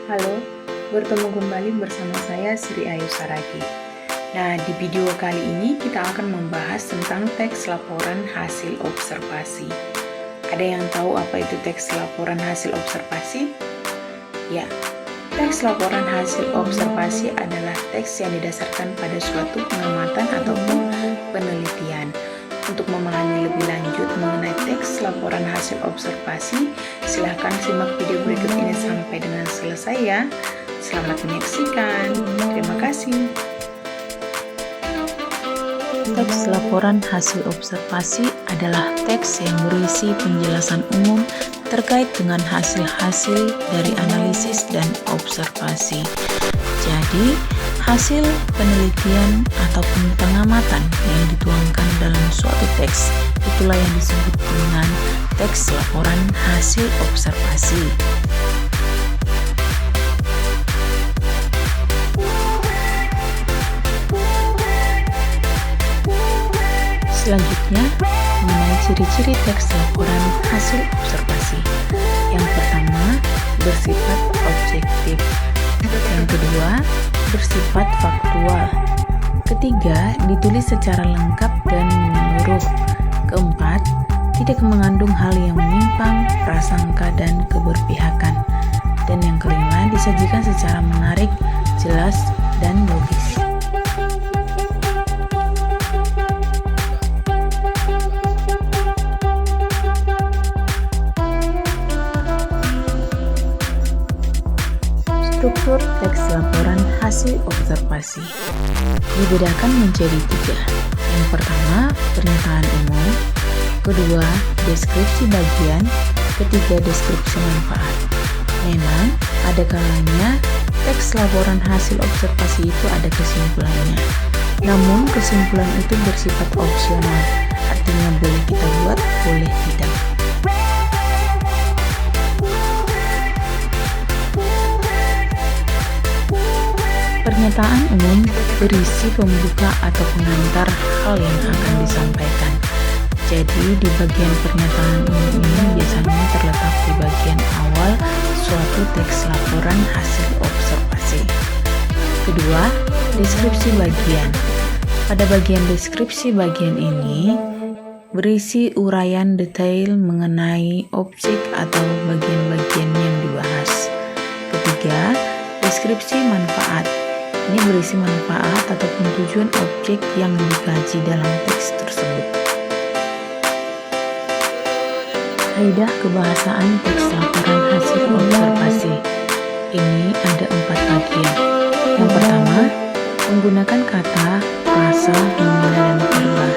Halo, bertemu kembali bersama saya Sri Ayu Saragi. Nah, di video kali ini kita akan membahas tentang teks laporan hasil observasi. Ada yang tahu apa itu teks laporan hasil observasi? Ya, teks laporan hasil observasi adalah teks yang didasarkan pada suatu pengamatan ataupun penelitian. Untuk memahami lebih lanjut mengenai teks laporan hasil observasi, silahkan simak video berikut ini sampai dengan selesai ya. Selamat menyaksikan. Terima kasih. Teks laporan hasil observasi adalah teks yang berisi penjelasan umum terkait dengan hasil-hasil dari analisis dan observasi. Jadi, hasil penelitian ataupun pengamatan yang dituangkan dalam suatu teks itulah yang disebut dengan teks laporan hasil observasi. Selanjutnya, mengenai ciri-ciri teks laporan hasil observasi. Yang pertama, bersifat objektif. Yang kedua, bersifat faktual. Ketiga, ditulis secara lengkap dan menyeluruh. Keempat, tidak mengandung hal yang menyimpang, prasangka, dan keberpihakan. Dan yang kelima, disajikan secara menarik, jelas, dan logis. Struktur teks laporan hasil observasi dibedakan menjadi 3. Yang pertama, pernyataan umum. Kedua, deskripsi bagian. Ketiga, deskripsi manfaat. Memang, ada kalanya teks laporan hasil observasi itu ada kesimpulannya. Namun, kesimpulan itu bersifat opsional. Artinya boleh kita buat, boleh tidak. Pernyataan umum berisi pembuka atau pengantar hal yang akan disampaikan. Jadi di bagian pernyataan umum ini biasanya terletak di bagian awal suatu teks laporan hasil observasi. Kedua, deskripsi bagian. Pada bagian deskripsi bagian ini berisi uraian detail mengenai objek atau bagian-bagian yang dibahas. Ketiga, deskripsi manfaat. Ini berisi manfaat ataupun tujuan objek yang dikaji dalam teks tersebut. Kaidah kebahasaan teks laporan hasil observasi. Ini ada 4 bagian. Yang pertama, menggunakan kata, frasa, nomina, dan verba.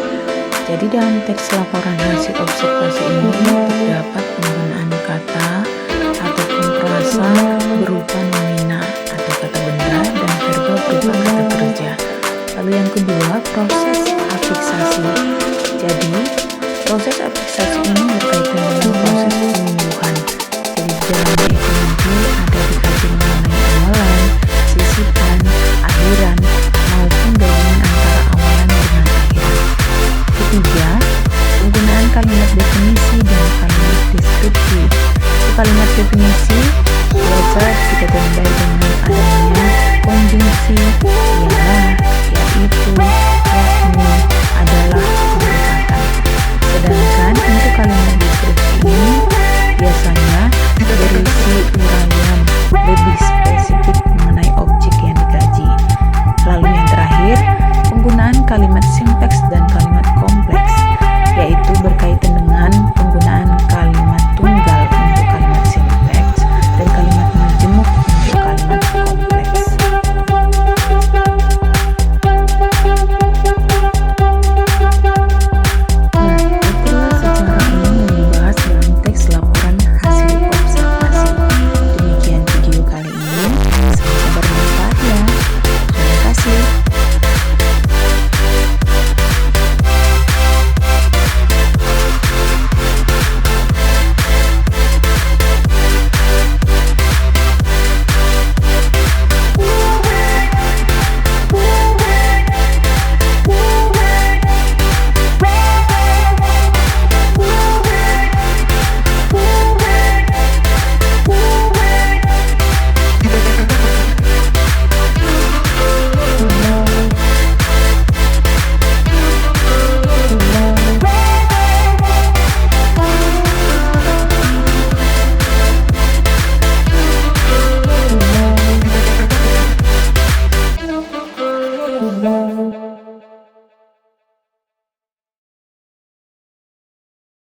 Jadi dalam teks laporan hasil observasi ini terdapat penggunaan kata ataupun frasa berupa nomina atau kata benda dan verba berupa kata kerja. Lalu yang kedua, proses afiksasi. Jadi proses afiksasi ini berkaitan dengan proses penyembuhan. Jadi di dalamnya itu nanti ada dikaji mengenai awalan, sisipan, akhiran, maupun gabungan antara awalan dengan akhiran. Ketiga, penggunaan kalimat definisi dan kalimat deskripsi. Kalimat definisi biasa kita tandai dengan adanya konjungsi yang